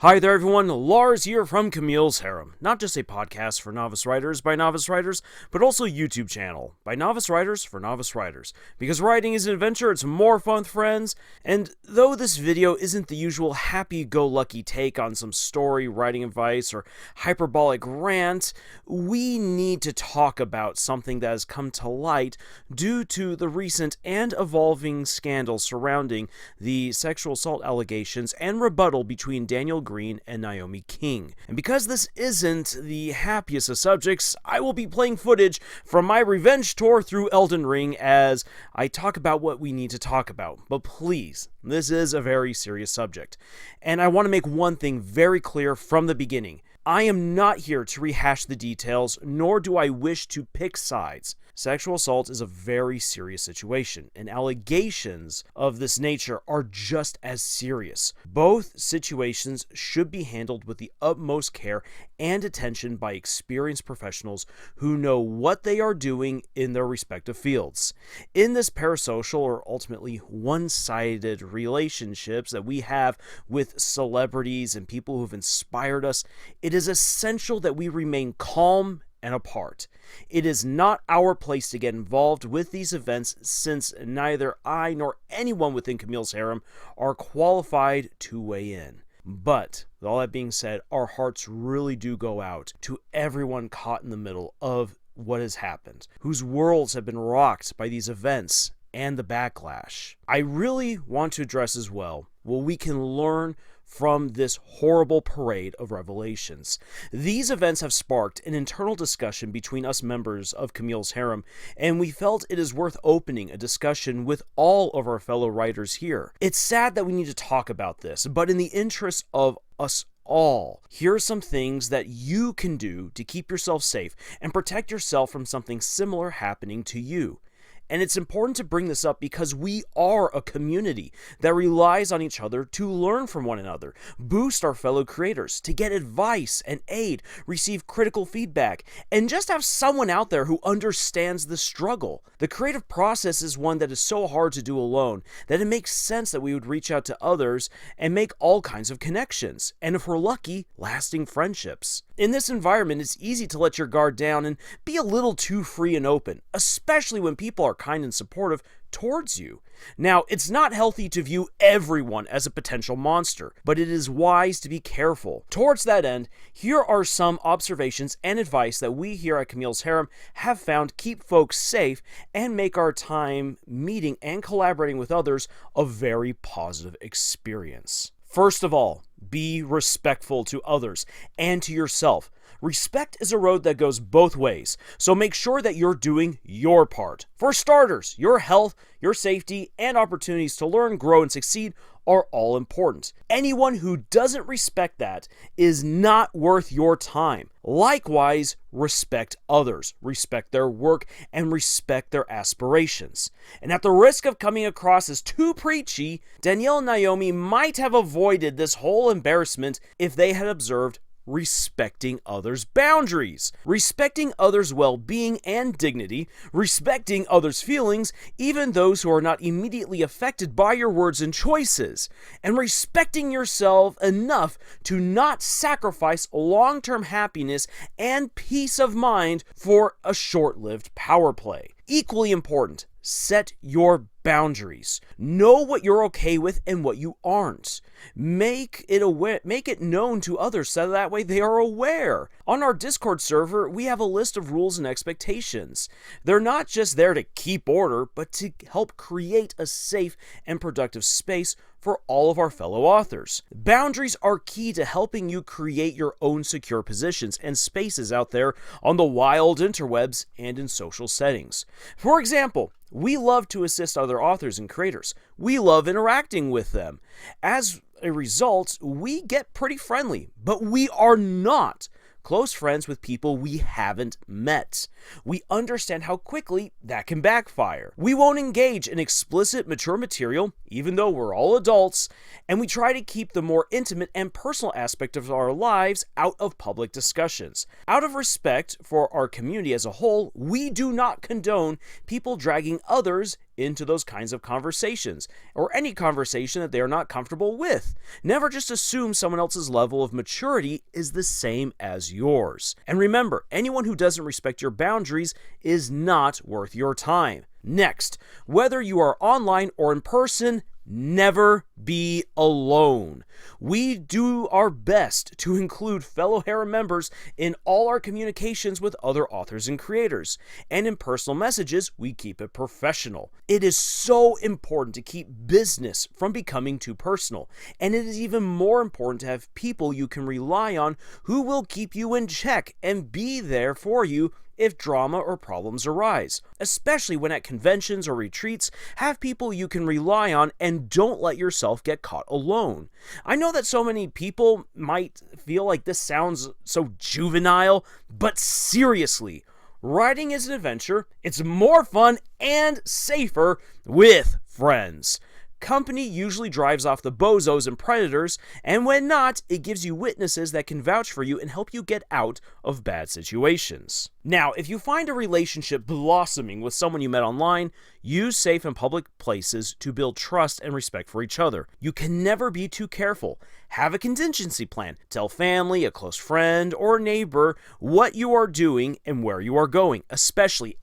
Hi there everyone, Lars here from Camille's Harem. Not just a podcast for novice writers by novice writers, but also a YouTube channel by novice writers for novice writers. Because writing is an adventure, it's more fun with friends, and though this video isn't the usual happy-go-lucky take on some story, writing advice, or hyperbolic rant, we need to talk about something that has come to light due to the recent and evolving scandal surrounding the sexual assault allegations and rebuttal between Daniel Greene and Naomi King. And because this isn't the happiest of subjects, I will be playing footage from my revenge tour through Elden Ring as I talk about what we need to talk about. But please, this is a very serious subject. And I want to make one thing very clear from the beginning. I am not here to rehash the details, nor do I wish to pick sides. Sexual assault is a very serious situation, and allegations of this nature are just as serious. Both situations should be handled with the utmost care and attention by experienced professionals who know what they are doing in their respective fields. In this parasocial or ultimately one-sided relationships that we have with celebrities and people who have inspired us, it is essential that we remain calm and apart. It is not our place to get involved with these events since neither I nor anyone within Camille's Harem are qualified to weigh in. But, with all that being said, our hearts really do go out to everyone caught in the middle of what has happened, whose worlds have been rocked by these events and the backlash. I really want to address as well what we can learn from this horrible parade of revelations. These events have sparked an internal discussion between us members of Camille's Harem, and we felt it is worth opening a discussion with all of our fellow writers here. It's sad that we need to talk about this, but in the interest of us all, here are some things that you can do to keep yourself safe and protect yourself from something similar happening to you. And it's important to bring this up because we are a community that relies on each other to learn from one another, boost our fellow creators, to get advice and aid, receive critical feedback, and just have someone out there who understands the struggle. The creative process is one that is so hard to do alone that it makes sense that we would reach out to others and make all kinds of connections, and if we're lucky, lasting friendships. In this environment, it's easy to let your guard down and be a little too free and open, especially when people are kind and supportive towards you. Now, it's not healthy to view everyone as a potential monster, but it is wise to be careful. Towards that end, here are some observations and advice that we here at Camille's Harem have found keep folks safe and make our time meeting and collaborating with others a very positive experience. First of all, be respectful to others and to yourself. Respect is a road that goes both ways, so make sure that you're doing your part. For starters, your health, your safety, and opportunities to learn, grow, and succeed are all important. Anyone who doesn't respect that is not worth your time. Likewise, respect others, respect their work, and respect their aspirations. And at the risk of coming across as too preachy, Danielle and Naomi might have avoided this whole embarrassment if they had observed respecting others' boundaries, respecting others' well-being and dignity, respecting others' feelings, even those who are not immediately affected by your words and choices, and respecting yourself enough to not sacrifice long-term happiness and peace of mind for a short-lived power play. Equally important, set your boundaries. Know what you're okay with and what you aren't. Make it known to others so that way they are aware. On our Discord server, we have a list of rules and expectations. They're not just there to keep order, but to help create a safe and productive space for all of our fellow authors. Boundaries are key to helping you create your own secure positions and spaces out there on the wild interwebs and in social settings. For example, we love to assist other authors and creators. We love interacting with them. As a result, we get pretty friendly, but we are not close friends with people we haven't met. We understand how quickly that can backfire. We won't engage in explicit, mature material, even though we're all adults, and we try to keep the more intimate and personal aspect of our lives out of public discussions. Out of respect for our community as a whole, we do not condone people dragging others into those kinds of conversations, or any conversation that they are not comfortable with. Never just assume someone else's level of maturity is the same as yours. And remember, anyone who doesn't respect your boundaries is not worth your time. Next, whether you are online or in person, never be alone. We do our best to include fellow Harem members in all our communications with other authors and creators, and in personal messages, we keep it professional. It is so important to keep business from becoming too personal, and it is even more important to have people you can rely on who will keep you in check and be there for you if drama or problems arise. Especially when at conventions or retreats, have people you can rely on and don't let yourself get caught alone. I know that so many people might feel like this sounds so juvenile, but seriously, writing is an adventure. It's more fun and safer with friends. Company usually drives off the bozos and predators, and when not, it gives you witnesses that can vouch for you and help you get out of bad situations. Now, if you find a relationship blossoming with someone you met online, use safe and public places to build trust and respect for each other. You can never be too careful. Have a contingency plan. Tell family, a close friend, or neighbor what you are doing and where you are going, especially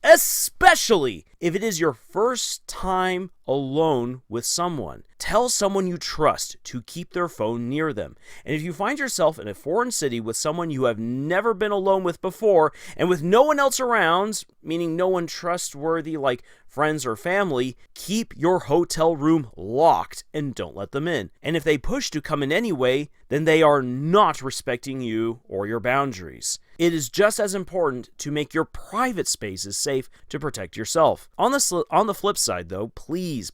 if it is your first time alone with someone. Tell someone you trust to keep their phone near them. And if you find yourself in a foreign city with someone you have never been alone with before, and with no one else around, meaning no one trustworthy like friends or family, keep your hotel room locked and don't let them in. And if they push to come in anyway, then they are not respecting you or your boundaries. It is just as important to make your private spaces safe to protect yourself. On the flip side though, please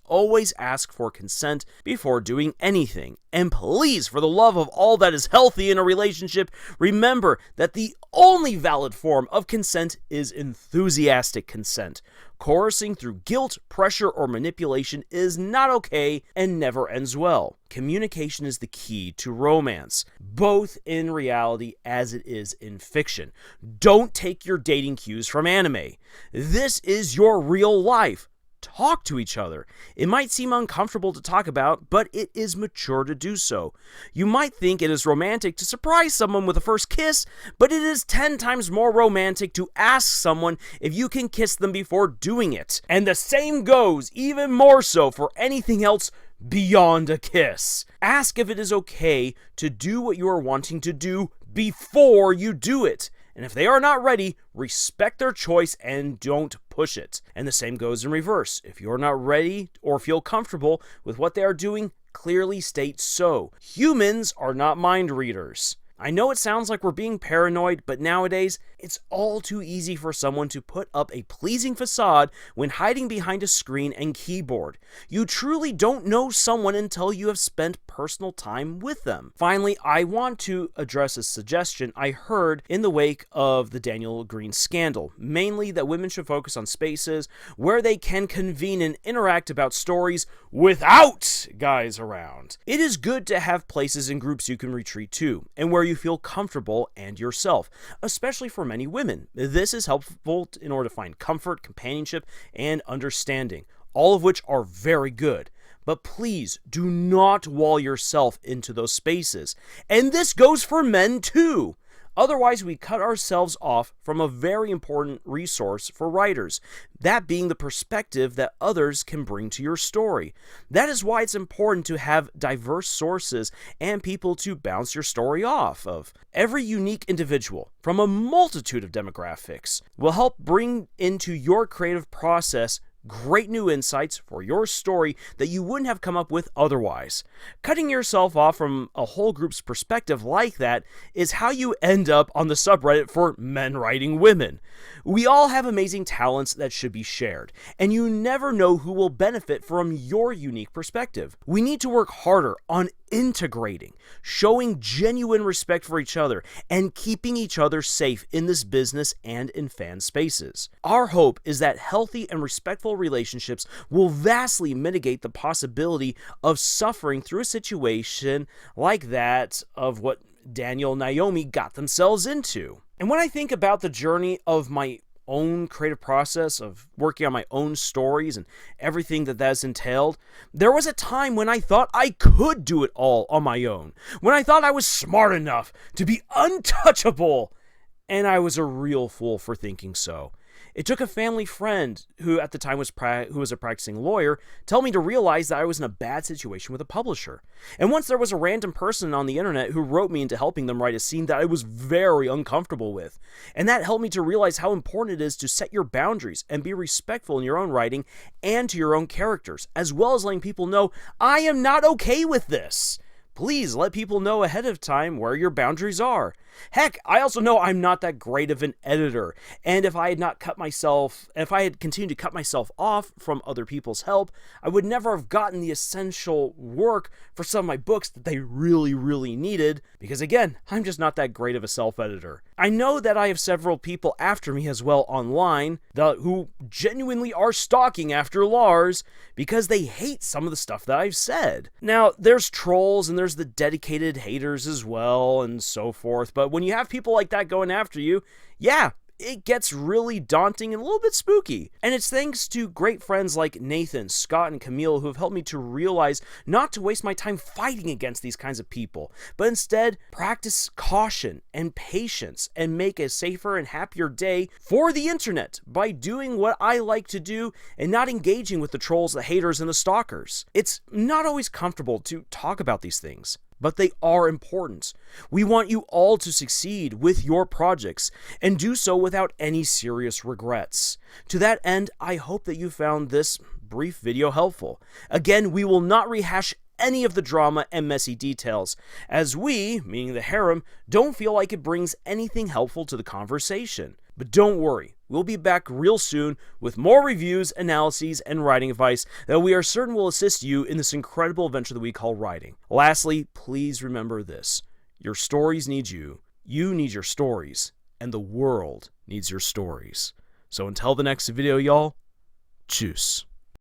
always ask for consent before doing anything. And please, for the love of all that is healthy in a relationship, remember that the only valid form of consent is enthusiastic consent. Coercing through guilt, pressure, or manipulation is not okay and never ends well. Communication is the key to romance, both in reality as it is in fiction. Don't take your dating cues from anime. This is your real life. Talk to each other. It might seem uncomfortable to talk about, but it is mature to do so. You might think it is romantic to surprise someone with a first kiss, but it is 10 times more romantic to ask someone if you can kiss them before doing it. And the same goes even more so for anything else beyond a kiss. Ask if it is okay to do what you are wanting to do before you do it. And if they are not ready, respect their choice and don't push it. And the same goes in reverse. If you're not ready or feel comfortable with what they are doing, clearly state so. Humans are not mind readers. I know it sounds like we're being paranoid, but nowadays, it's all too easy for someone to put up a pleasing facade when hiding behind a screen and keyboard. You truly don't know someone until you have spent personal time with them. Finally, I want to address a suggestion I heard in the wake of the Greene scandal, mainly that women should focus on spaces where they can convene and interact about stories without guys around. It is good to have places and groups you can retreat to, and where you feel comfortable and yourself, especially for many women. This is helpful in order to find comfort, companionship, and understanding, all of which are very good. But please do not wall yourself into those spaces. And this goes for men too. Otherwise, we cut ourselves off from a very important resource for writers, that being the perspective that others can bring to your story. That is why it's important to have diverse sources and people to bounce your story off of. Every unique individual from a multitude of demographics will help bring into your creative process great new insights for your story that you wouldn't have come up with otherwise. Cutting yourself off from a whole group's perspective like that is how you end up on the subreddit for men writing women. We all have amazing talents that should be shared, and you never know who will benefit from your unique perspective. We need to work harder on integrating, showing genuine respect for each other, and keeping each other safe in this business and in fan spaces. Our hope is that healthy and respectful relationships will vastly mitigate the possibility of suffering through a situation like that of what Naomi got themselves into. And when I think about the journey of my own creative process of working on my own stories and everything that has entailed, there was a time when I thought I could do it all on my own, when I thought I was smart enough to be untouchable, and I was a real fool for thinking so. It took a family friend who at the time was a practicing lawyer tell me to realize that I was in a bad situation with a publisher. And once there was a random person on the internet who wrote me into helping them write a scene that I was very uncomfortable with. And that helped me to realize how important it is to set your boundaries and be respectful in your own writing and to your own characters, as well as letting people know, I am not okay with this. Please let people know ahead of time where your boundaries are. Heck, I also know I'm not that great of an editor, and if I had continued to cut myself off from other people's help, I would never have gotten the essential work for some of my books that they really, really needed, because again, I'm just not that great of a self-editor. I know that I have several people after me as well online who genuinely are stalking after Lars because they hate some of the stuff that I've said. Now, there's trolls and there's the dedicated haters as well and so forth, but when you have people like that going after you, yeah, it gets really daunting and a little bit spooky. And it's thanks to great friends like Nathan, Scott, and Camille who have helped me to realize not to waste my time fighting against these kinds of people, but instead practice caution and patience and make a safer and happier day for the internet by doing what I like to do and not engaging with the trolls, the haters, and the stalkers. It's not always comfortable to talk about these things, but they are important. We want you all to succeed with your projects and do so without any serious regrets. To that end, I hope that you found this brief video helpful. Again, we will not rehash any of the drama and messy details, as we, meaning the harem, don't feel like it brings anything helpful to the conversation. But don't worry, we'll be back real soon with more reviews, analyses, and writing advice that we are certain will assist you in this incredible adventure that we call writing. Lastly, please remember this. Your stories need you need your stories, and the world needs your stories. So until the next video, y'all, tschüss.